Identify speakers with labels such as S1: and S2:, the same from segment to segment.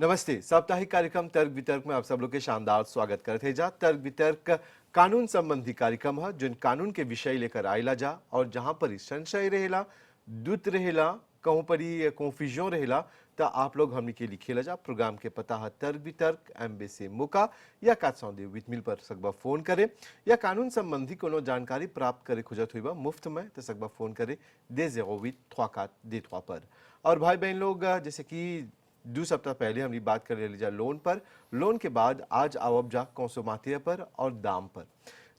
S1: नमस्ते। साप्ताहिक कार्यक्रम तर्क वितर्क में आप सब लोग के शानदार स्वागत करते हैं। जा तर्क वितर्क कानून संबंधी कार्यक्रम है जिन कानून के विषय लेकर आयला जा और जहां पर संशय रहेला, दुत रहेला, कहूं पर ही कन्फ्यूजन रहेला तो आप लोग हमनी के लिखेला जा। प्रोग्राम के पता है तर्क वितर्क एमबीसी मुका या 402 विथ मिल पर सकबा फोन करे या कानून संबंधी कोनो जानकारी प्राप्त करे खुजत हुई मुफ्त में तो सकबा फोन करे दे 0834 दे 3 पर। और भाई बहन लोग जैसे कि 2 सप्ताह पहले हमने बात कर ली जा लोन पर, लोन के बाद आज आवब जा कंसोमातिया पर और दाम पर।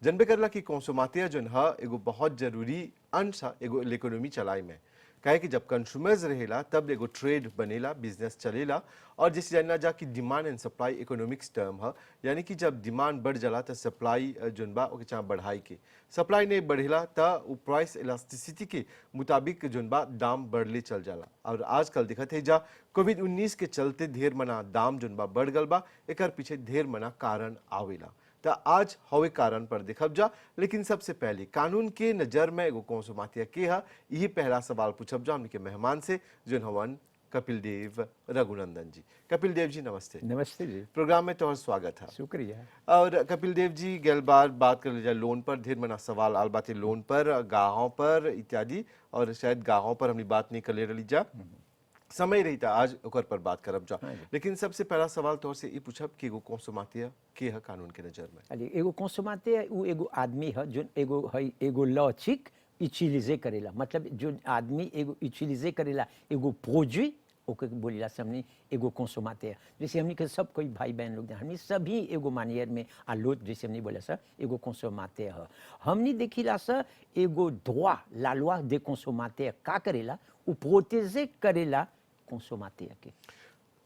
S1: जनबे करला कि कंसोमातिया जो है एगो बहुत जरूरी अंश है एगो इकोनॉमी चलाई में। कहे कि जब कंज्यूमर्स रहेला तब एगो ट्रेड बनेला, बिजनेस चलेला। और जिस जानना जा कि demand and supply economics term है, यानी कि जब डिमांड बढ़ जाला तो सप्लाई जोन बा ओके चाह बढ़ाई के, सप्लाई नहीं बढ़ेला तो प्राइस इलास्टिसिटी के मुताबिक जोन बा दाम बढ़ले चल जाला। और आजकल दिखत है जा कोविड-19 के चलते ढेर मना दाम जोन बा बढ़ गल बा, एकर पीछे ढेर मना कारण आवेला। तो आज हवे कारण पर देखब जा, लेकिन सबसे पहले कानून के नजर में एगो कंसोमातिया के है, यही पहला सवाल पूछब जा हमने के मेहमान से जो हवन कपिल देव रघुनंदन जी। कपिल देव जी नमस्ते।
S2: नमस्ते जी।
S1: प्रोग्राम में तोहर स्वागत है।
S2: शुक्रिया।
S1: और कपिल देव जी गल बात कर लीजिए लोन पर, ढेर मना सवाल आल बातें लोन पर, गाहों पर इत्यादि, और शायद गाहों पर हमने बात नहीं कर ले रही जा, समय रही था आज ओकर पर बात करब जा। लेकिन सबसे पहला सवाल तौर से ये पूछब कि एगो कंसोमातिया के है कानून के नजर में।
S2: अरे एगो कंसोमातिया वो एगो आदमी है जो एगो लॉजिक यूटिलाइज करेला, मतलब जो आदमी एगो यूटिलाइज करेला एगो प्रोडक्ट ओके बोलिला हमने एगो कंसोमातिया। जैसे हमने के सब कोई भाई बहन लोग हमने सभी एगो मानियर में आलोट जैसे हमने बोला सर एगो कंसोमातिया है। हमने देखिला सर एगो droit la loi des consommateurs का करेला वो प्रोटेजे करेला कंसोमातिया के।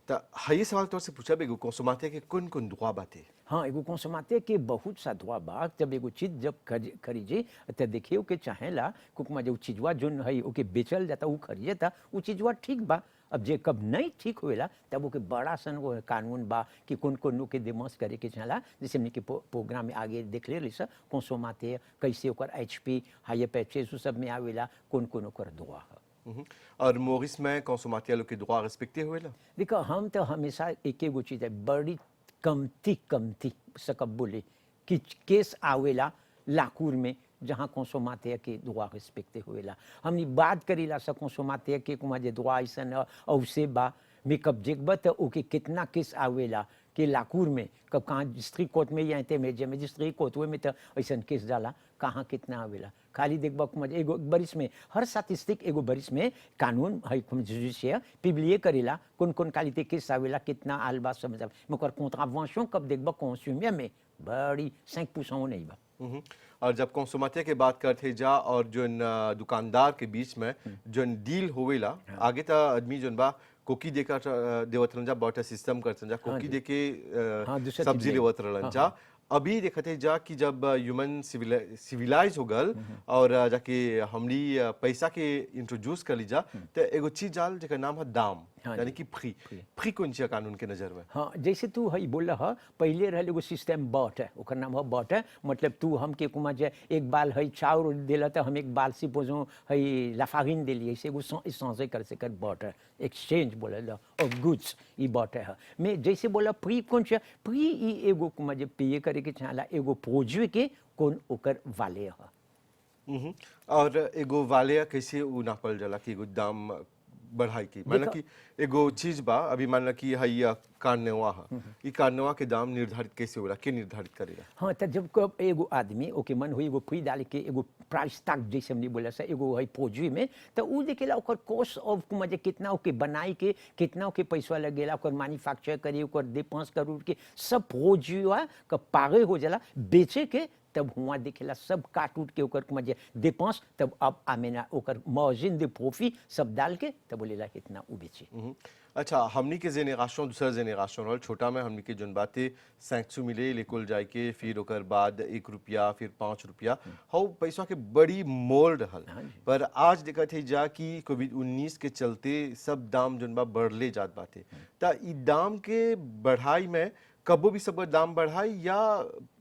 S1: तो हई सवाल तौर से पूछब एगो कंसोमातिया के कौन कौन दुआ बातें।
S2: हाँ, एगो कंसोमातिया के बहुत सा दुआ बा। जब एगो चीज जब खरीजे तो देखिए ओके चाहेला कुकमा जो चीजवा जो है ओके बेचल जाता वो खरीजे था वो चीजवा ठीक बा। अब जे कब नहीं ठीक होएला तब ओके बड़ा सन वो कानून बा कि कौन कौन के देमस करे के चाहला। जैसे हमने के प्रोग्राम में आगे देख ले सर कंसोमातिया कैसे ओकर एचपी हाई परचेज सब में आवेला कौन कौन ओकर दुआ है।
S1: और मोरिस में कंसोमातिया लोग के दुआ रिस्पेक्टे होएला।
S2: देखो हम तो हमेशा एक एगो चीज है बड़ी कमती सकब बोले कि केस आवेला लाकूर में जहाँ कंसोमातिया के दुआ रिस्पेक्टे होएला। हमने बात करीला सा कंसोमातिया के कुमा जे दुआ ऐसन औसे बा में कब जेकब तो ओके कितना केस आवेला कि लाकूर में कब कहाँ डिस्ट्रिक्ट कोर्ट में या मजिस्ट्रेट कोर्ट में तो ऐसा केस डाला कहाँ कितना आवेला। खाली देखब एगो बरिस में हर स्टैटिस्टिक एगो बरिस में कानून है जुडिशियल पिबलिए करेला कौन कौन कालिते केस आवेला कितना आल बा समझ मगर कॉन्ट्रावेंशन कब देखब कंज्यूमर में बड़ी 5% नहीं बा।
S1: और जब कंसोमातिया के बात करते जा और जो दुकानदार के बीच में जो डील होवेला आगे तो आदमी जो बा कोकी देकर देवत रहन जा बॉटर सिस्टम करते जा कोकी देके सब्जी लेवत रहन जा। अभी देखते जा कि जब ह्यूमन सिविलाइज हो गल और जाके हमली पैसा के इंट्रोड्यूस कर ली जा तो एगो चीज आल जेकर नाम है दाम, यानी कि फ्री कौन सी कानून के नजर में।
S2: हाँ, जैसे तू है बोल रहा पहले रहा एगो सिस्टम बॉट है ओकर नाम है बॉट है, मतलब तू हमके कुमा जे एक बाल है चाउर दिला तो हम एक बाल सिपोजो है लाफागिन दिली ऐसे एगो सांसे कर से कर बॉट है एक्सचेंज बोला ऑफ गुड्स ई बॉट है। मैं जैसे बोला फ्री कौन सा फ्री ई एगो कुमा जे पे करे के चाहला एगो प्रोडक्ट के कौन ओकर वाले है।
S1: और एगो वाले कैसे उ नापल जाला कि एगो दाम बढ़ाई की माना कि एगो चीज बा अभी माना कि हई कारनेवा है ई कारनेवा के दाम निर्धारित कैसे होला के निर्धारित करेगा।
S2: हाँ, तो जब कब एगो आदमी ओके मन हो एगो फ्री डाल के एगो प्राइस टैग जैसे हमने बोला सा एगो है प्रोडक्ट में तो उ देखेला ओकर कॉस्ट ऑफ मजे कितना ओके बनाई के कितना ओके पैसा लगेला ओकर मैन्युफैक्चर करे ओकर डिपेंस करू के सब प्रोडक्ट का पागे हो जाला बेचे के तब हुआ दिखेला सब काट उठ के ओकर मजे डिपेंस तब अब आमेना ओकर मार्जिन दे प्रॉफिट सब डाल के तब बोलेला कितना उ बेचे।
S1: अच्छा, हमनी के जेनेरेशन दूसरा जेनेरेशन वाल छोटा में हमनी के जोन बातें 500 मिले लेकुल जाए के फिर ओकर बाद 1 रुपया फिर 5 रुपया हाउ पैसा के बड़ी मोल रहल। पर आज देखत है जा कि कोविड-19 के चलते सब दाम जोन बा बढ़ले जात बाते ता ई दाम के बढ़ाई में कबो भी सब दाम बढ़ाई या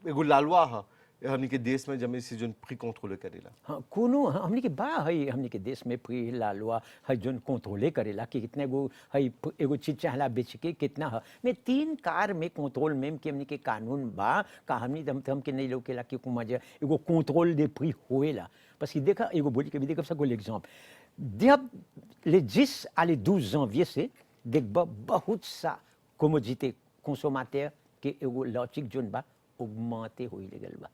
S1: एगो लालवा है हमनी के देश में जमे से जोन प्री कंट्रोल करेला?
S2: हाँ कोनो हमने के बा है हमने के देश में फ्री लालवा है जोन कंट्रोले करेला कि कितने गो है एगो चीज चाहला बेच के कितना है मैं 3 कार में कंट्रोल में कि हमने के कानून बा का हम के नहीं लोकेला कि कुमा जे एगो कंट्रोल दे फ्री होएला parce que देखा एगो बोली के भी देखा ça को l'exemple जब les 10 à les 12 janvier से देख बहुत सा commodité consommateur के एगो लॉजिक जोन बा augmenté होई लगल बा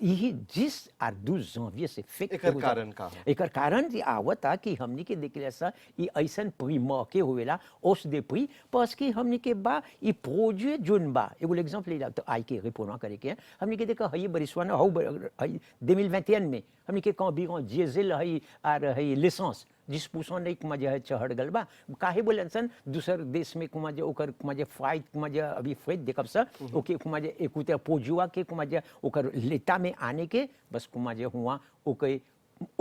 S2: यही 10 और 12 janvier से फिक्स
S1: एकर कारण का है?
S2: एकर कारण जे आवता कि हमनी के देखले सा ई ऐसन प्री मौके होवेला ओस दे प्री parce कि हमनी के बा ई प्रोजेक्ट जोन बा एगो एग्जांपल ले तो आई के रिपोर्ट करे के हमनी के देखा हई बरिसवाना हो 2021 में हमनी के environ diesel हई और हई लेसेंस 10% नहीं कुमा जे चढ़ गल बा काहे बोलन सन दूसर देश में कुमा जे ओकर कुमा जे फ्राइट कुमा जे अभी फ्रेट देखब सा ओके कुमा जे एकुते पोजुआ के कुमा जे ओकर लेता में आने के बस कुमा जे हुआ ओके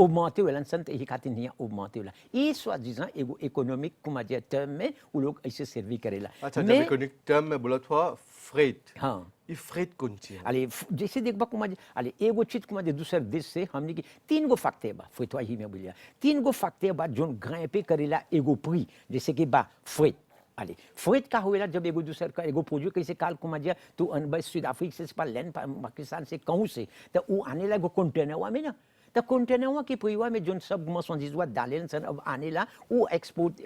S2: augmenté ou l'ensemble et quand il y a augmenté là et soi-disant économique comme dire terme में वो लोग ऐसे सर्वी करेला
S1: अच्छा जब इकोनॉमिक टर्म में बोला था फ्रेट
S2: हाँ
S1: ये फ्रेट कौन ची है?
S2: अरे जैसे देखबा कुमा अरे एगो चीज कुमा दूसर देश से हमने की 3 गो फैक्टर बा फ्रेटवा ही में बोलिया 3 गो फैक्टर बा जोन ग्रैपे करेला एगो प्री जैसे कि बा फ्रेट allez फ्रेट का होएला जब एगो दूसर का एगो पोजो कैसे काल कुमा जे तू अनबा साउथ अफ्रीका से लैंड पाकिस्तान से कहूं से तो वो आने लगा कंटेनरवा में ना तो कंटेनरवा के परिवा में जोन सब मसंजीजवा डालेन सन अब आने ला वो एक्सपोर्ट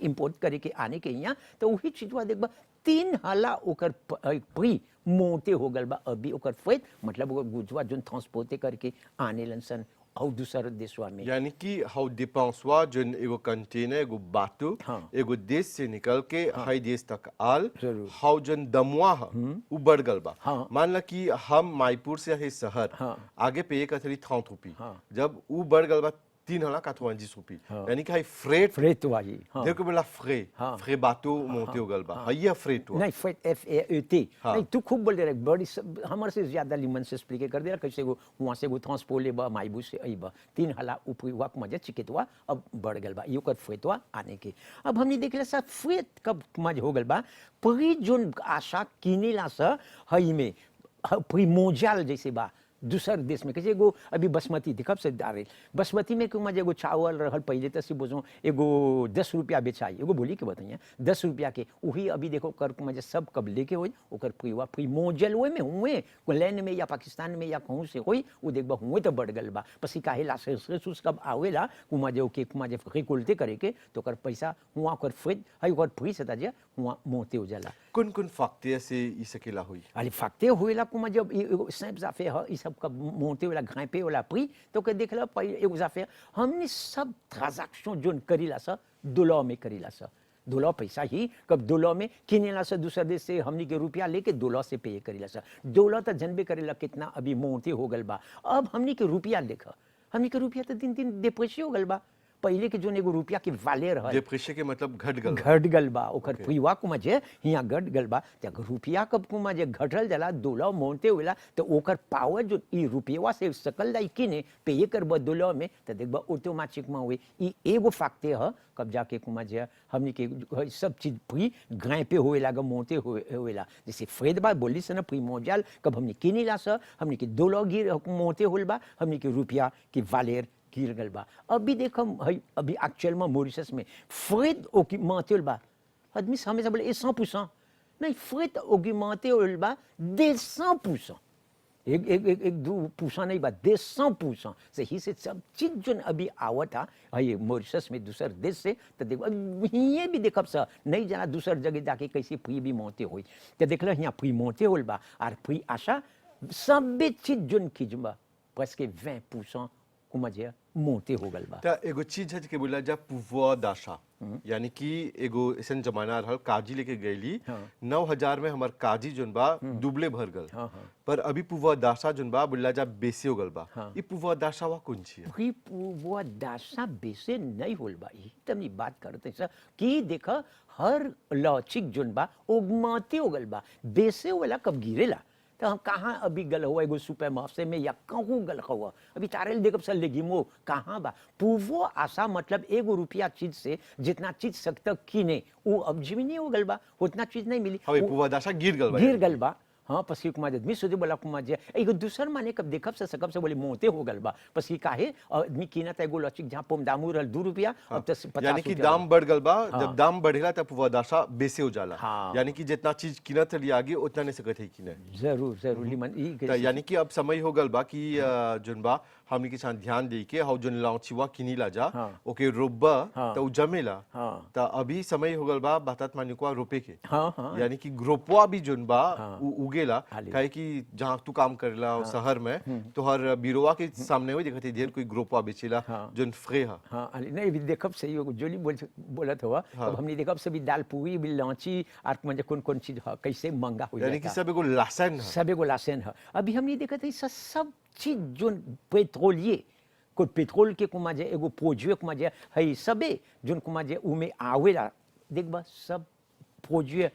S2: इंपोर्ट करे के आने के यहाँ तो वही चीजवा देखबा 3 हाला ओकर प्री मोटे हो गल बा अभी ओकर फ्रेट मतलब ओकर गुजवा जोन ट्रांसपोर्टे करके आने लन सन और दूसर देशवा में
S1: यानी कि हाउ डिपेंसवा जोन एगो कंटेनर एगो बाटू
S2: हाँ।
S1: एगो देश से निकल के हाई देश तक आल
S2: जरूर।
S1: हाउ जोन दमवा है उ बढ़ गल बा
S2: हाँ।
S1: मान ला कि हम मायपुर से है शहर
S2: हाँ।
S1: आगे पे एक अथरी 30 रुपये
S2: हाँ।
S1: जब उ बढ़ गल बा 3 हाला 90 रुपये यानी कि हाई फ्रेट
S2: फ्रेट वाली हाँ
S1: देखो बोला फ्रे
S2: हाँ।
S1: फ्रे बाटू मोते हो गल बा हइया फ्रेट हुआ
S2: नहीं फ्रेट FAET
S1: हाँ।
S2: नहीं तू खूब बोल रहे बड़ी हमारे से ज्यादा लिमन से एक्सप्लेन कर दे कैसे वो वहां से वो ट्रांसपोर्ट ले बा माइबू से आई बा 3 हाला ऊपर हुआ मजे चिकेतवा अब बढ़ गल बा यो कर फ्रेटवा आने के अब हमने देखले सा फ्रेट कब मज हो गल बा परी जोन आशा किनेला सा हई में परी मोजाल जैसे बा दूसर देश में कैसे एगो अभी बासमती दिखब से डारे बासमती में क्यों मजे एगो चावल रहल पहले तक से बोझो एगो 10 रुपया बेचाई एगो बोली के बताइए 10 रुपया के वही अभी देखो कर मजे सब कब लेके होई ओकर फ्रीवा फ्री मोजल हुए में हुए लैंड में या पाकिस्तान में या कहूँ से होई वो देखबा हुए तो बढ़ गल बा पसी काहे ला से कब आवेला कुमा जे ओके कुमा जे रिकोल्टे करे के तो कर पैसा हुआ कर फ्री है ओकर फ्री से ताजे हुआ मोते हो जाला
S1: कौन कौन फैक्टर से ई सकेला हुई
S2: अरे फैक्टर होएला कुमा जब सब जाफे है ई सब का मोते वाला ग्रैपे वाला प्री तो के देखला पहले एगो जाफे हमने सब ट्रांजैक्शन जोन करीला सा $2 में करीला सा $2 पैसा ही कब $2 में किनेला सा दूसरा देश से हमनी के रुपया लेके $2 से पे करीला सा $2 तो जनबे करेला कितना अभी मोते हो गल बा अब हमनी के रुपया देखा हमनी के रुपया तो दिन दिन डिप्रेशन हो गल बा पहले के जोन एगो रुपया के वाले रहल
S1: डिप्रेशन के मतलब
S2: घट गल बा ओकर फ्रीवा को मजे हिया घट गल बा त रुपया कब को मजे घटल जाला $2 मोनते होला तो ओकर पावर जो ई रुपया से सकल जाई किने पे कर $2 में त देखबा ऑटोमेटिक में हुई ई एगो फैक्टर ह कब जाके को मजे हमनी के सब चीज फ्री ग्रां पे होएला ग मोते होएला जैसे फ्रेड बा बोली से ना फ्री मोजाल कब हमनी किनेला स हमनी के $2 गिर मोते होल बा हमनी के रुपया के वालेर गिर गल बा अभी देखो अभी एक्चुअल में मॉरिशस में फ्रेट ऑगमेंटे बा आदमी हमेशा बोले 100% नहीं फ्रेट ऑगमेंटे बा 200% एक 2% नहीं बा 200% सही से सब चीज जो अभी आवत था ये मॉरिशस में दूसर देश से तो देखो ये भी देखब सा नहीं जाना दूसर जगह जाके कैसे फ्री भी मोते होई तो देखल यहाँ फ्री मोते होल बा और फ्री आशा सब चीज जोन खिजबा presque 20% comment dire monté हो गल बा
S1: त एगो चीज है कि बोला जा pouvoir d'achat यानी कि एगो ऐसन जमाना रहल काजी लेके गईली 9000 में हमार काजी जोन बा दुबले भर गल पर अभी pouvoir d'achat जोन बा बोला जा बेसे हो गल बा ई pouvoir d'achat वा कौन छी
S2: फ्री pouvoir d'achat बेसे नहीं होल बा ई तमनी बात करते सर कि देख हर लॉजिक जोन बा ऑगमेंटे हो गल बा बेसे वाला कब गिरेला तो हम कहाँ अभी गल हुआ एगो सुपर मार्केट में या कहूँ गल हुआ अभी तारेल देखब सर लेगिमो कहाँ बा पूवो आशा मतलब एगो रुपया चीज से जितना चीज सकता किने वो अब जिमी नहीं हो गल बा उतना चीज नहीं मिली
S1: हवे pouvoir d'achat गिर गल बा
S2: गिर गल बा हाँ पसी कुमा आदमी सोचे बोला कुमा जे एगो दूसर माने कब देखब से सकब से बोले मोते हो गल बा पसी काहे आदमी कीना त एगो लचिक जहां पोम दामू रहल 2 रुपया अब त 50
S1: यानी कि
S2: रुपया
S1: दाम बढ़ गल बा
S2: हाँ।
S1: जब दाम बढ़ेला तब वदाशा बेसे हो जाला
S2: हाँ।
S1: यानी कि जितना चीज कीनत रही आगे उतना नहीं सकत है किने
S2: जरूर जरूर लिमन ई
S1: त यानी कि अब समय हो गल बा कि जोन बा हमनी के साथ ध्यान दे के हाउ जोन लाउचिवा किनीला जा
S2: हाँ।
S1: ओके रोबा
S2: हाँ।
S1: त उ जमेला
S2: हाँ।
S1: त अभी समय हो गल बा बातात मानिकवा रोपे के
S2: हाँ हाँ
S1: यानी कि ग्रोपवा भी जोन बा
S2: हाँ।
S1: उगेला
S2: हाली।
S1: काहे कि जहां तू काम करेला शहर में तो हर बिरोवा के सामने हो देखते ढेर कोई ग्रोपवा बेचेला
S2: हाँ।
S1: जोन फ्रे हा
S2: हाँ अली नहीं भी देखब सही हो जोली बोलत हुआ
S1: हाँ।
S2: अब हमने देखब से भी दाल पूरी भी लौची और म्हणजे कौन कौन चीज है कैसे महंगा हो
S1: यानी कि
S2: जाता
S1: सब एगो लासन है
S2: सब एगो लासेन है अभी हमने देखा था सब चीज जो पेट्रोलिए को पेट्रोल के कुमा जे एगो पोजुए कुमा जे है सबे जोन कुमा जे उमे आवेला देखबा सब पोजुए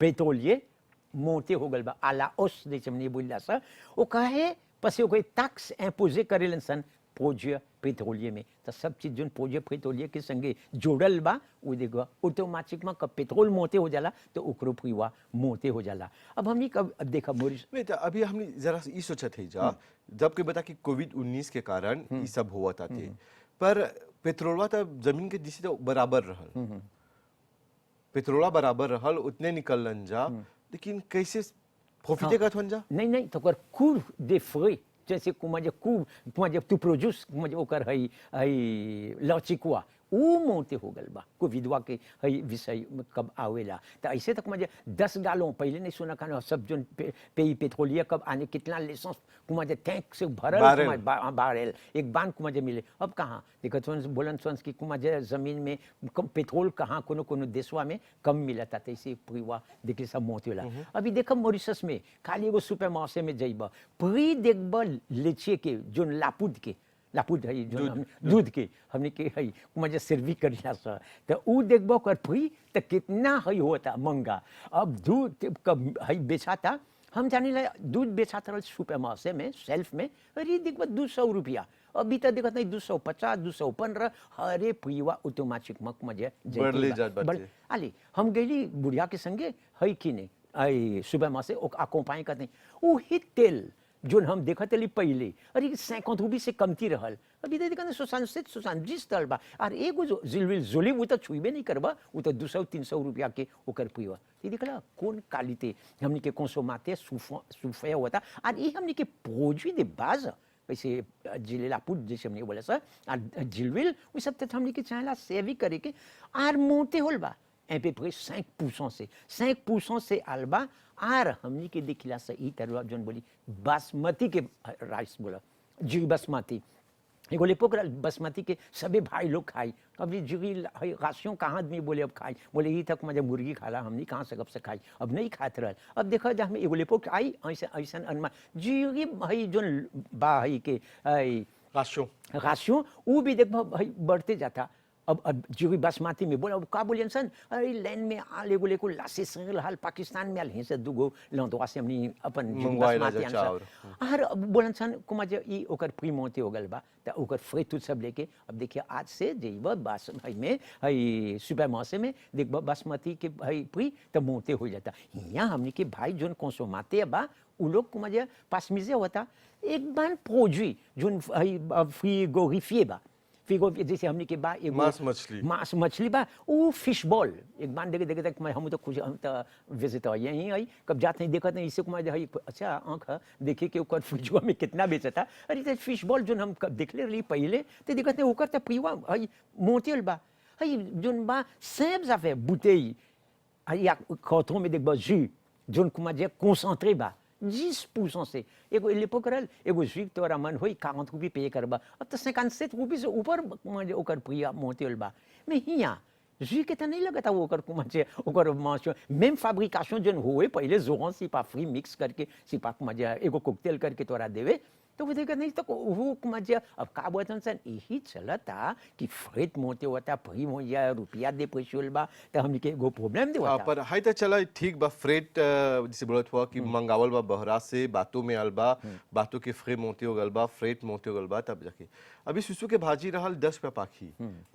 S2: पेट्रोलिए मोते हो गल बा आला ओस जैसे हमने बोलला सा ओ कहे पसे कोई टैक्स इम्पोजे करेलन सन पोजुए पेट्रोलिए में तो सब चीज जोन पोजुए पेट्रोलिए के संगे जोड़ल बा वो देखो ऑटोमेटिक में कब पेट्रोल मोते हो जाला तो ओकरो पुआ मोते हो जाला अब हमनी कब देखा मोरिस
S1: नहीं तो अभी हमने जरा सा ई सोचत है जा जब के बता कि कोविड-19 के कारण ये सब हुआ था थे पर पेट्रोलवा तो जमीन के दिशा तो बराबर रहल पेट्रोलवा बराबर रहल उतने निकलन जा लेकिन कैसे प्रॉफिटे का थन जा
S2: नहीं नहीं तो कर cours des frais जैसे कुमाजे कुमाजे तू प्रोड्यूस कुमाजे ओकर हई लॉचिकुआ ऊ मोते हो गल बा कोविडवा के हई विषय में कब आवेला तो ऐसे तक मुझे 10 गालों पहले नहीं सुना खाना सब जो पेई पेट्रोलिया कब आने कितना लेसेंस कुमाजे टैंक से भरल
S1: बारेल।
S2: बारेल एक बांध कुमाजे मिले अब कहाँ देखो सोन्स बोलन सोन्स की कुमाजे जमीन में कम पेट्रोल कहाँ कोनो कोनो देशवा में कम मिला था तैसे पूरा देखिए सब मोते होला अभी देखो मॉरिशस में खाली एगो सुपर मार्केट में जाइबा पूरी देखबा लेचे के जो लापुद है जो दूध के हमने के है मुझे सर्वी करिया सा तो ऊ देखबो कर फ्री तो कितना है होता महंगा अब दूध कब है बेचाता हम जाने ला दूध बेचाता रहा सुपर मार्केट में सेल्फ में अरे देखबो 200 रुपया अभी तो देखत नहीं 250 215 हरे पीवा ऑटोमेटिक मक मजे
S1: बढ़ले जात बाटे।
S2: आली हम गईली बुढ़िया के संगे है कि नहीं आई सुबह मासे ओ अकोम्पाई करते ऊ ही तेल जो हम देखत ली पहले अरे 50 रुपये से कमती रहल अभी तो देखा 67 तल बा और एगो जो जिलविल जोली वो तो छुईबे नहीं करबा वो तो 200-300 रुपया के ओकर पीवा ये देखला कौन कालिते हमनी के कंसोमाते सुफे होता और ये हमनी के प्रोडक्ट दे बाज वैसे जिलेलापुर जैसे हमने बोला सर और जिलविल वो सब तो हमनी के चाहला सेवी करे के और मोटे होल बा un peu près 5% से आलबा आर हमनी के देखिला से ई तरह जोन बोली बासमती के राइस बोला जी बासमती एगो लेपोक बासमती के सभी भाई लोग खाई अभी जी राशियों कहाँ आदमी बोले अब खाई बोले ई तक मुझे मुर्गी खाला हमनी कहाँ से कब से खाई अब नहीं खाते रहल अब देखो जब हमें एगो लेपोक आई ऐसा ऐसा अनमा जी भाई जोन बा है के राशियों वो भी देखो भाई बढ़ते जाता अब जो बासमती में बोला का बोलियन सन अरे लाइन में आल एगो लेको लासे संगल हाल पाकिस्तान में आल हिंसे दुगो लंदवा से हमनी अपन बासमती आंसर और बोलन सन कुमा जे ई ओकर प्रीमोते हो गल बा त ओकर फ्रेट सब लेके अब देखिए आज से जेब बास भाई में हई सुपर मार्केट में देखब बासमती के भाई प्री त मोते हो जाता यहाँ हमनी के भाई जोन कंसोमाते बा उ लोग कुमा जे पास मिजे होता एक बार प्रोडक्ट जोन हई फ्रीगोरिफिए बा फिगो जैसे हमने के बा मांस मछली बा वो फिश बॉल एक बार देखे तक मैं हम तो खुश हम तो विजिट हो यहीं आई कब जाते हैं देखते हैं इससे कुमार है अच्छा आँख देखे कि ऊपर फ्रिजवा में कितना बेचता अरे तो फिश बॉल जो हम देख ले रही पहले तो देखते हैं ऊपर तो पीवा हई मोटेल बा हई जोन बा सेब जाफे बुतेई हई खौतों में देख बा जी जोन कुमार जे कंसंट्रे बा 10% से एगो लेपो करल एगो जुग तोरा मन होई 40 रुपये पे करबा अब तो 57 रुपये से ऊपर मुझे ओकर प्रिया मोतेल बा मैं हिया जी के नहीं लगता वो ओकर कुमाचे ओकर मांस मेम फैब्रिकेशन जन होए पहले जोन सिपा फ्री मिक्स करके सिपा मजा एगो कोकटेल करके तोरा देवे तो वो देखा नहीं तो वो मजा अब का बोलतन सन यही चलता कि फ्रेट मोते होता फ्री हो या रुपया दे पैसोल बा तो हमनी के एगो प्रॉब्लम दे होता
S1: पर हाय तो चला ठीक बा फ्रेट जैसे बोलत हुआ कि मंगावल बा बहरा से बातों में अलबा बातों के फ्रे मोते हो गल बा फ्रेट मोते हो गल बा तब जाके अभी सुसु के भाजी रहल 10 पे पाखी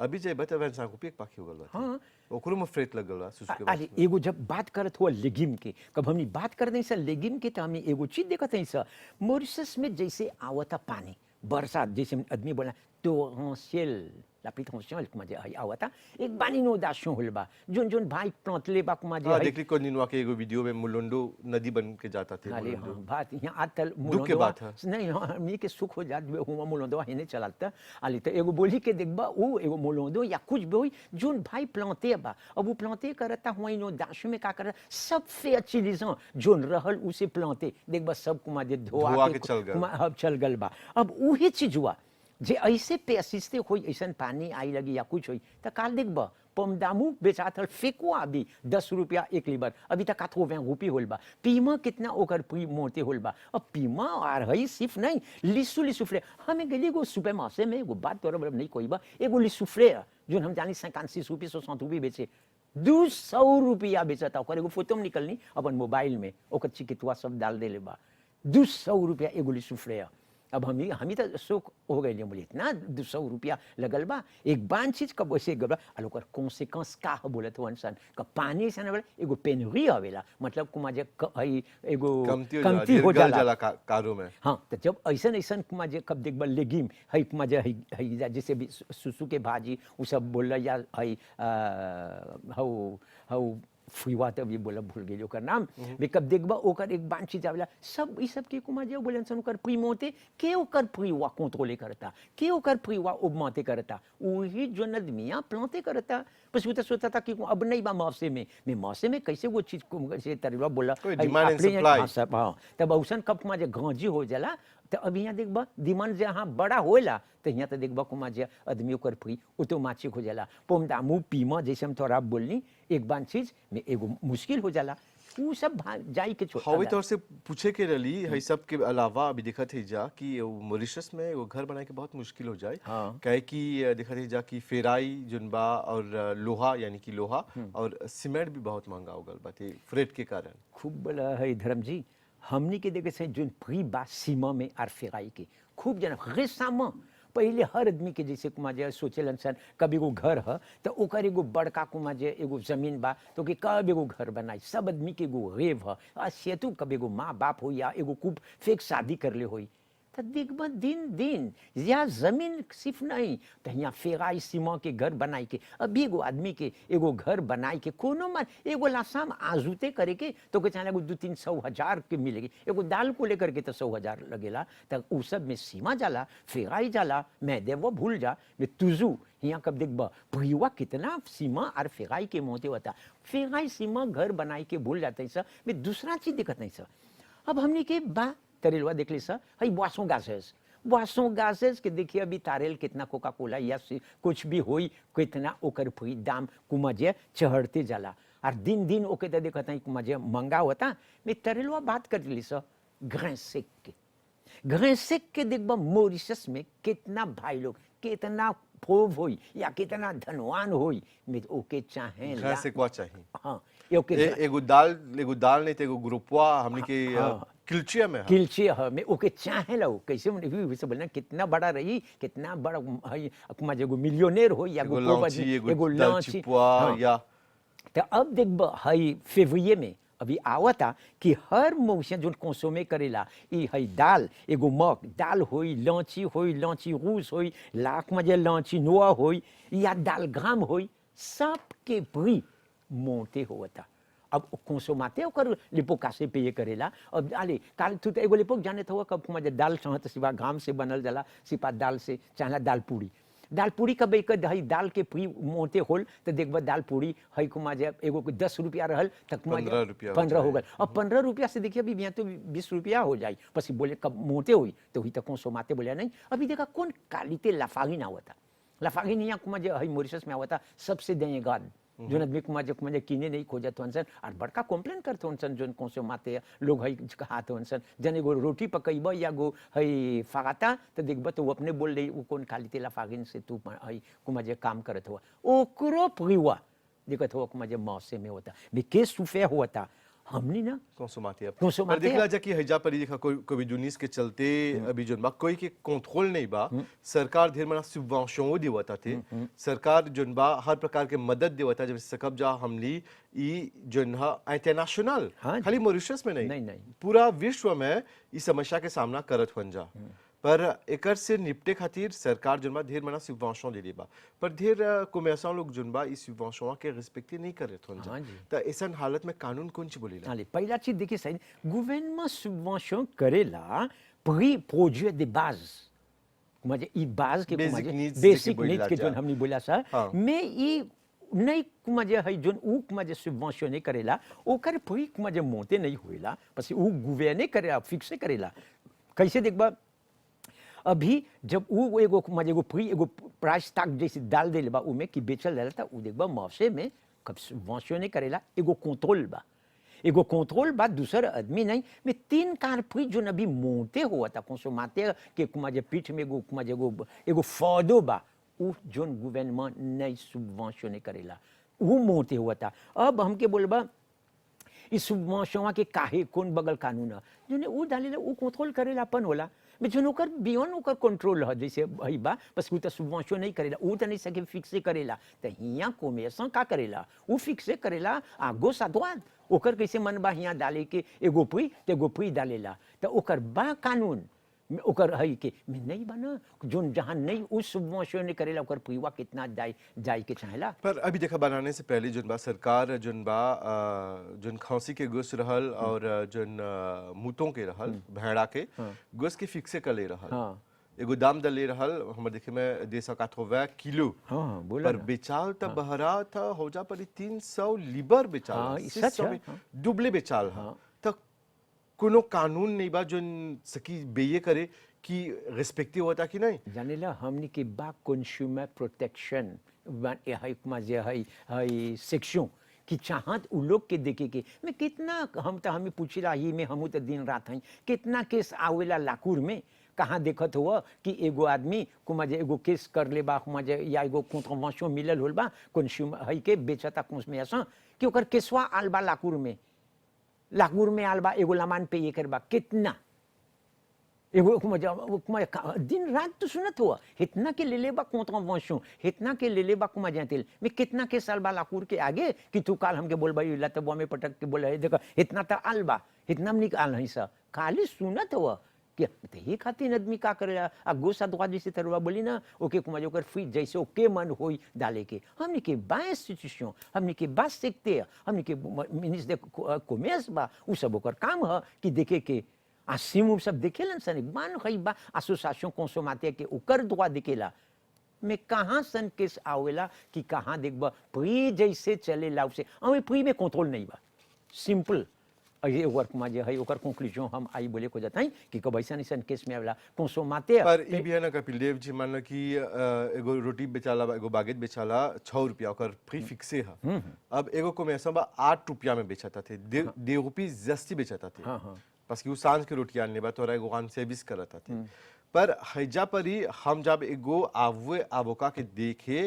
S1: अभी जे बता 25 रुपये पाखी हो गल बा
S2: हाँ
S1: ओकरो में फ्रेट लगल बा सुसु के
S2: अरे एगो जब बात करत हुआ लेगिम के, कब हमनी बात कर दई सर लेगिम के, तो हमनी एगो चीज देखत हई सर, मॉरिशस में जैसे आवता पानी बरसात, जैसे आदमी बोला torrential la pluie torrentielle comment dire आवता एक बानी नो दाशो होल बा जोन जोन भाई प्लांटले बा comment dire
S1: देख ली कोनिनवा के एगो वीडियो में मुलुंडो नदी बन के जाता थे
S2: अरे
S1: मुलुंडो
S2: बात यहाँ आतल
S1: दुख के बात है।
S2: नहीं हमनी के सुख हो जात हुआ मुलुंडो हेने चलाता आली तो एगो बोली के देखबा वो एगो मुलुंडो या कुछ भी होई जोन भाई प्लांटे बा, अब वो प्लांटे करता हुआ नो दाशो में का कर सब फे चिलीजन जोन रहल उसे प्लांटे देखबा सब कुमा दे धोआ
S1: के चल गल।
S2: अब चल गल बा। अब उहे चीज हुआ जे ऐसे पेसिस्ते होई ऐसा पानी आई लगी या कुछ होई तो काल देखबा पमदामू बेचात हल फेंको अभी 10 रुपया एक लीबर, अभी तक 80 रुपये होल बा। पीमा कितना ओकर पी मोते होल बा। अब पीमा और हई सिर्फ नहीं लिसु लिसुफ्ले हमें गली गो सुबह मासे में एगो बात तोरा नहीं कोई बा एगो लिसुफ्ले जो हम जानी 56 रुपये 60 रुपये बेचे 200 रुपया बेचता ओकर एगो फोटो में निकलनी अपन मोबाइल में ओकर चिकित्वा सब डाल देले बा 200 रुपया एगो लिसुफ्ले। अब हम तो शौक हो गए बोले इतना 200 रुपया लगल बा एक बान चीज कब वैसे गबा अलोकर कॉन्सिक्वेंस का बोलत हो इंसान का पानी से ना एगो पेनरी आवेला मतलब कुमा जे एगो
S1: कमती हो जाला कारो में।
S2: हाँ तो जब ऐसा ऐसा कुमा जे कब देखबा लेगिम हई कुमा जे हई जैसे भी सुसु के भाजी वो सब बोल या हई हौ हौ फुईवा तो भी बोला भूल गई ओकर नाम बे कब देखबा ओकर एक बान चीज आवेला सब ई सब के कुमा जे बोलन सन ओकर प्रीमोते के ओकर प्रीवा कंट्रोले करता के ओकर प्रीवा उपमाते करता वही जो आदमिया प्लांटे करता बस वो तो सोचता था कि अब नहीं बा मौसम में मौसम में कैसे वो चीज से तरवा बोला
S1: डिमांड एंड सप्लाई
S2: सब हाँ तब औसन कब कुमा जे गांजी हो जाला तो अब यहाँ देखबा डिमांड जहाँ बड़ा होला तो यहाँ तो देखबा कुमा जे आदमी ओकर फ्री ऑटोमेटिक हो जाला पोमदामू पीमा जैसे हम थोड़ा बोलनी एक बार चीज में एगो मुश्किल हो जाला वो सब जाई के छोटा
S1: हवे तौर से पूछे के रली है सब के अलावा अभी देखत है जा कि मॉरिशस में वो घर बनाए के बहुत मुश्किल हो जाए
S2: हाँ।
S1: कहे कि देखत है जा कि फेराई जुनबा और लोहा यानी कि लोहा और सीमेंट भी बहुत महंगा हो गल बाते फ्रेट के कारण
S2: खूब बड़ा है धर्म जी हमनी के देखे से जो फ्री बा सीमा में आर फेराई के खूब जना रेसामा पहले हर आदमी के जैसे कुमा जे सोचेलन सन कभी एगो घर है तो ओकर एगो बड़का कुमा जे एगो जमीन बा तो कि कब एगो घर बनाई सब आदमी के एगो रेव है आ सेतु कब एगो माँ बाप हो या एगो खूब फेक शादी कर ले होई तो देखबा दिन दिन या जमीन सिर्फ नहीं तो यहाँ फेराई सीमा के घर बनाई के अभी एगो आदमी के एगो घर बनाई के कोनो मन एगो लासाम आजूते करे के तो के चाहे 200-300 हजार के मिलेगी एगो दाल को लेकर के तो 100,000 लगेला तो उ सब में सीमा जाला फेराई जाला मैं देवो भूल जा मैं तुझू यहाँ कब देखबा परिवा कितना सीमा और फेराई के मोते होता फेराई सीमा घर बनाई के भूल जाते सर मैं दूसरा चीज दिक्कत नहीं सर। अब हमने के बा तरेलवा देख ली सर हई बॉसों गासेस के देखिए अभी तारेल कितना कोका कोला या कुछ भी होई कितना ओकर फ्री दाम कुमजे चढ़ते जाला और दिन दिन ओके तो देखता है कुमजे महंगा होता मैं तरेलवा बात कर ली सर घरेसेक के देखबा मॉरिशस में कितना भाई लोग कितना फोव होई या कितना धनवान होई में ओके चाहे
S1: घर से क्या चाहिए
S2: हाँ
S1: एगो दाल नहीं तो एगो ग्रुपवा हमनी के किलचिया में
S2: किलचिया है मैं ओके चाहे लो कैसे वैसे बोलना कितना बड़ा रही कितना बड़ा है कुमा एगो मिलियनेयर हो या
S1: एगो लांची या
S2: तो अब देखबा हई फेब्रुअरी में अभी आवता कि हर मौसम जो कंसोमे करेला ई हई दाल एगो मक दाल होई लांची रूस होई लाख मजे लांची नोआ होई या दाल ग्राम होई सबके भी मोटे होता। अब कंसोमाते ओकर लिपोका से पे करेला अब डाले काल तू एगो लिपोक जाने तो कब मजे दाल चाहत सिवा घाम से बनल जाला सिपा दाल से चाहला दाल पूरी कब एक हई दाल के पूरी मोटे होल तो देखबा दाल पूरी हई कुमा जे एगो 10 रुपया रहल तक 15 हो गल अब 15 रुपया से देखिए अभी यहाँ तो 20 रुपया हो जाए बस बोले कब मोटे हुई तो हुई तो कंसोमाते बोले नहीं अभी देखा कौन कालीते लाफागिन आवता लाफागिन यहाँ कुमा जे हई मॉरिशस में आवता सबसे देगा जो आदमी कुमा जे किने नहीं खोजत हनसन और बड़का कंप्लेन करते हनसन जो कंसोमाते लोग हई कहत हनसन जन एगो रोटी पकैब या गो हई फागाता तो देखब तो वो अपने बोल रही वो कौन खाली तेला फागिन से तू हई कुमा जे काम करत हुआ ओकरो परिवा देखत हुआ कुमा जे मौसे में होता बे के सुफे होता हमने ना
S1: कंसोमाते अब
S2: Consommateur.
S1: पर देखला जा कि हैजा परी देखा कोविड 19 के चलते अभी जोन बा कोई के कंट्रोल नहीं बा सरकार ढेर मना subvention देवता थे सरकार जोन बा हर प्रकार के मदद देवता जब सकब जा हमली ई जोन हा इंटरनेशनल
S2: हाँ जी।
S1: खाली मॉरिशस में नहीं
S2: नहीं।
S1: पूरा विश्व में इस समस्या के सामना करत हन जा पर एकर से निपटे खातिर सरकार जोन बा ढेर मना subvention दे बा पर ढेर कमर्शियल लोग जोन बा इस subvention के रिस्पेक्ट नहीं करत हन जा
S2: हाँ जी।
S1: त ऐसन हालत में कानून कौन ची बोलेला
S2: Allez, पहला चीज देखिए सही गवर्नमेंट subvention करेला prix produit de base म्हणजे ई बाज के
S1: Basic needs
S2: बेसिक
S1: जेके बोलिला
S2: नीड्स के
S1: जा।
S2: जोन हमने बोला सर
S1: हाँ।
S2: मैं ई नहीं म्हणजे है जोन ऊ म्हणजे subvention नहीं करेला ओकर prix म्हणजे मोटे नहीं होइला बस ऊ गवर्ने करेला फिक्स करेला कैसे देखबा अभी जब ऊ एगो म्हणजे एगो prix एगो प्राइस टैग जैसे डाल देले बा ऊ में कि बेचल जाला था ऊ देखबा मार्केट में कब subvention नहीं करेला एगो कंट्रोल बा एगो कंट्रोल बा दूसर आदमी नहीं में तीन कार प्री जो अभी मोटे हुआ था कंसोमाते के कुमाजे पीठ में एगो कुमाजे एगो फौदो बा उ जोन गवर्नमेंट नहीं subvention करेला उ मोटे हुआ था अब हमके बोलबा इस subvention के काहे कौन बगल कानून है जोने उ डालेला उ कंट्रोल करेला अपन होला में जोन ओकर बियॉन्ड ओकर कंट्रोल है जैसे भई बा बस उ त subvention नहीं करेला उ त नहीं सके फिक्स करेला त हिया कॉमर्सन का करेला उ फिक्स करेला आगो सादवाद ओकर कैसे मन बा हिया डाले के एगो पुई ते एगो पुई डालेला त ओकर बा कानून ओकर है के में नहीं बना जोन जहां नहीं उस subvention नहीं करेला ओकर पुईवा कितना जाए के चाहेला
S1: पर अभी देखा बनाने से पहले जोन बा सरकार जोन बा जोन खांसी के गोश्त रहल और जोन मूतों के रहल भेड़ा के गोश्त के फिक्से कर ले रहल
S2: हाँ।
S1: एगो दाम दल ले रहल हमर देखे में 280 किलो
S2: हाँ बोला
S1: पर बेचाल त बहरा था हो जा पर 300 लीबर बेचाल
S2: हाँ, ई
S1: 600
S2: सच है,
S1: में
S2: हाँ।
S1: दुबले बेचाल हाँ त कोनो कानून नहीं बा जोन सकी बेये करे कि रिस्पेक्ट होता कि नहीं
S2: जानेला हमनी के बा कंज्यूमर प्रोटेक्शन है मजे है सेक्शन कि चाहत उ लोग के देखे के मैं कितना हम तो हमें पूछला ही में हमू तो दिन रात हैं कितना केस आवेला लाकूर में कहाँ देखत हुआ कि एगो आदमी को मजे एगो केस कर ले बा मजे या एगो कॉन्ट्रवेंशन मिलल होल बा कंज्यूमर है के बेचता कंज्यूमर कि ओकर केसवा आल बा लाकूर में आल बा एगो लमान पे ये कर बा कितना एगो दिन रात तो सुनत हुआ इतना के ले बा कॉन्ट्रवेंशन इतना के ले बा कुमा जातिल मैं कितना के साल बा लाकूर के आगे कि तू काल हमके बोल भाई लतबा में पटक के बोले देखो इतना तो आल बा इतना में निकाल नहीं सा खाली सुनत हुआ कि ही खातिर आदमी का करेला आ गोसा दुआ जैसे तरवा बोली ना ओके कुमार ओकर फ्री जैसे ओके मन होई डाले के हमने के बा इंस्टीट्यूशन हमने के बा सकते हमने के मिनिस्टर कॉमर्स बा उ सब ओकर काम है कि देखे के आ सिम सब देखेलन सन मान खई बा एसोसिएशन कंसोमाते के ओकर दुआ देखेला में कहाँ सन केस आवेला कि कहाँ देखबा प्री जैसे चलेला उसे हमें प्री में कंट्रोल नहीं बा सिंपल ये वर्क में जो है ओकर कंक्लूजन हम आई बोले को जाता है कि कब ऐसा नहीं केस में आवेला कंसोमाते
S1: पर ई भी है ना कपिल देव जी मान लो कि एगो रोटी बेचाला एगो बागेट बेचाला 6 रुपया ओकर फ्री फिक्से है अब एगो को में ऐसा 8 रुपया में बेचता थे 2 रुपये जस्ती बेचता थे बस कि वो सांझ के रोटी आने बा तोरा एगो कान सर्विस करता थे पर हैजा पर ही हम जब एगो आववे आवोका के देखे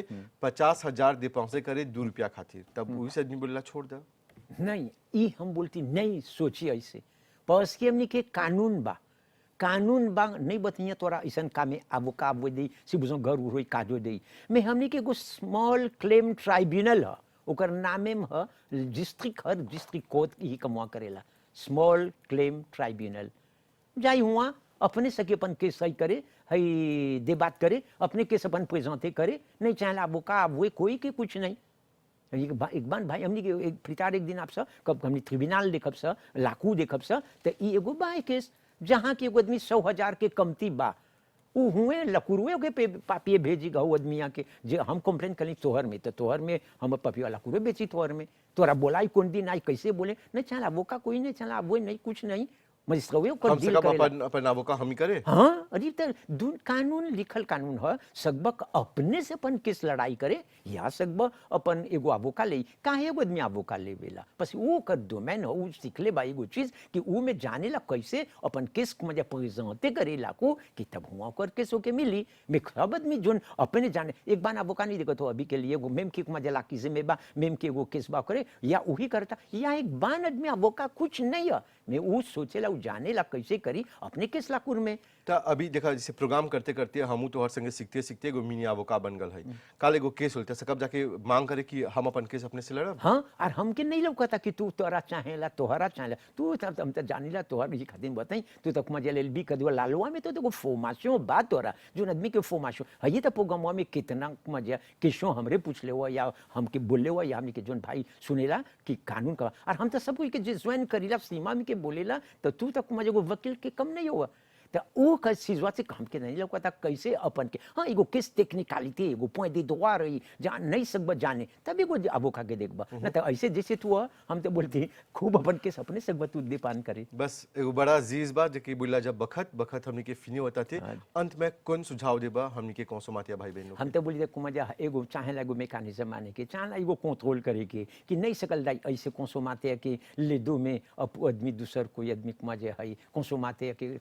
S1: 50,000 दे पहुंचे करे 2 रुपया खातिर तब वही से आदमी बोला छोड़ दे
S2: नहीं ई हम बोलती नहीं सोची ऐसे बस कि हमने के कानून बा नहीं बतिया तोरा ऐसा काम में अब का दे सिर्फ घर उर काजो दे में हमने के एगो स्मॉल क्लेम ट्राइब्यूनल है ओकर नामे में है डिस्ट्रिक्ट हर डिस्ट्रिक्ट कोर्ट ही कमुआ करेला स्मॉल क्लेम ट्राइब्यूनल जाई हुआ अपने सके अपन केस सही करे हई दे बात करे अपने केस अपन प्रेजेंटे करे नहीं चाहे अब का वो कोई के कुछ नहीं एक बार भाई हमने के एक फितार एक दिन आप सब कब हमने ट्रिब्यूनल देखब स लाकू देखब स तो ई एगो बा केस जहाँ के एगो आदमी 100,000 के कमती बा उ हुए लकुरुए के पे पापिए भेजी गहु आदमिया के जे हम कंप्लेन करी तोहर में तो तोहर में हम पपिया लकुरुए बेची तोहर में तोरा बोलाई कौन दिन आई कैसे बोले नहीं चला वो का कोई नहीं चला वो नहीं कुछ नहीं मजिस्ट्रेट ओकर
S1: हम
S2: डील
S1: सकब
S2: करेला।
S1: अपन अपन आवो का हम ही करे।
S2: हाँ अरे तो कानून लिखल कानून है सकबक अपने से अपन केस लड़ाई करे या सकब अपन एगो अवोका ले काहे एगो आदमी अवोका लेवेला बस वो कर डोमेन हो उ सीखले बा एगो चीज कि उ में जाने ला कैसे अपन केस को मजा प्रेजेंटे करेला को कि तब हुआ कर केस होके मिली में सब आदमी जोन अपने जाने एक बार अवोका नहीं देखो तो अभी के लिए एगो मेम की मजा ला किसे में बा मेम के एगो केस बा करे या वही करता या एक बार आदमी अवोका कुछ नहीं है मैं वो सोचेला उ जाने ला कैसे करी अपने केस लाकुर में।
S1: तो अभी देखा जैसे प्रोग्राम करते करते हमू तो हर संगे सीखते सीखते एगो मिनी आवोका बन गल है। काल एगो केस होता सकब जाके मांग करे कि हम अपन केस अपने से लड़ब।
S2: हाँ और हमके नहीं लौकता कि तू तोरा चाहेला तोहरा चाहेला तू तब हम तो जानीला तोहर ये खातिर बताई तू तक मजा ले भी कदवा लालवा में तो देखो फॉर्मेशन बात तोरा जो आदमी के फॉर्मेशन है ये तो प्रोग्राम में कितना मजा केसों हमरे पूछ ले हुआ या हमके बोले हुआ या हमके जोन भाई सुनेला कि कानून का और हम तो सब कोई के ज्वाइन करीला सीमा में के बोलेला तो तू तक मजा को वकील के कम नहीं हुआ तो वो कई चीजवा से काम के नहीं लगता कैसे अपन के हाँ एगो किस टेक्निकलिटी एगो पॉइंट दे दुआ रही जहाँ नहीं सकब जाने तब एगो अवोका के देखबा ना तो ऐसे जैसे तू हम तो बोलते खूब अपन के अपने सकब तू दे पान करे।
S1: बस एगो बड़ा अजीज बा जे कि बोला जब बखत बखत हमनी के फिनी होता थे अंत में कौन सुझाव देबा हमनी के कौन सो मातिया भाई बहनों
S2: हम तो बोली देखो मजा एगो चाहे एगो मेकानिज्म आने के चाहे एगो कंट्रोल करे के कि नहीं सकल जाए ऐसे कंसोमाते के ले दो में आदमी दूसर कोई आदमी मजे है कंसोमाते के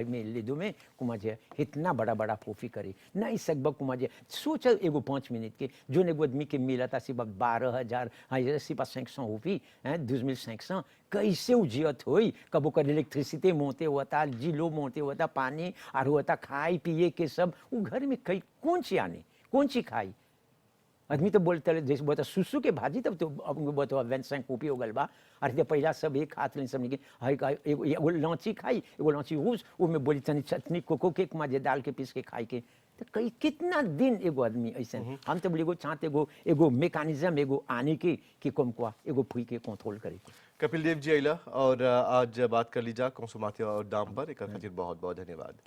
S2: में ले दो में कुमाजे इतना बड़ा बड़ा फोफी करे नहीं सकब कुमाजे सोच एगो 5 मिनट के जो एगो आदमी के मिला था सिर्फ 12,000 सिर्फ 500 होफी हैं 2500 कैसे उजियत होई कब ओकर इलेक्ट्रिसिटी मोते होता जिलो मोते होता पानी और होता खाए पिए के सब वो घर में कई कौन सी आने कौन सी खाई आदमी तो बोलते जैसे बोलता सुसु के भाजी तब तो अब बोलते वेंसन कॉपी हो गल बा अरे तो पहला सब एक हाथ लें सब निके एगो लौची खाई एगो लौची रूस वो में बोली तनी चटनी कोको के माजे डाल के पीस के खाई के तो कई कितना दिन एगो आदमी ऐसे हम तो बोले एगो चाहते एगो मेकानिज्म एगो आने के कि कम को एगो फुई के कंट्रोल करे।
S1: कपिल देव जी अला और आज बात कर लीजा कंसोमातिया और दाम पर एक खातिर बहुत बहुत धन्यवाद।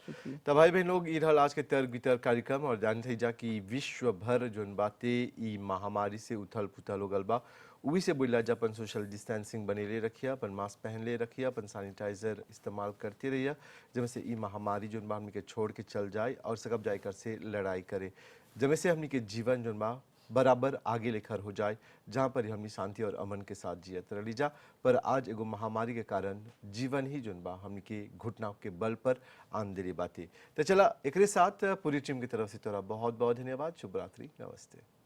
S1: तब भाई बहन लोग इधर आज के तर्क वितर्क कार्यक्रम और जानते जा कि विश्व भर जोन बातें ई महामारी से उथल पुथल हो गल बा वही से बोला जा अपन सोशल डिस्टेंसिंग बनेले रखिया अपन मास्क पहन ले रखिया अपन सैनिटाइजर इस्तेमाल करते रहिए जब से ई महामारी जोन बा हमनी के छोड़ के चल जाए और सकब जाए कर से लड़ाई करे जब से हमनी के जीवन जोन बा बराबर आगे लेकर हो जाए जहाँ पर हमनी शांति और अमन के साथ जियत रही जा पर आज एगो महामारी के कारण जीवन ही जोन बा हमनी के घुटना के बल पर आन देरी बातें तो चला एक साथ पूरी टीम की तरफ से तोरा बहुत बहुत धन्यवाद। शुभ रात्रि, नमस्ते।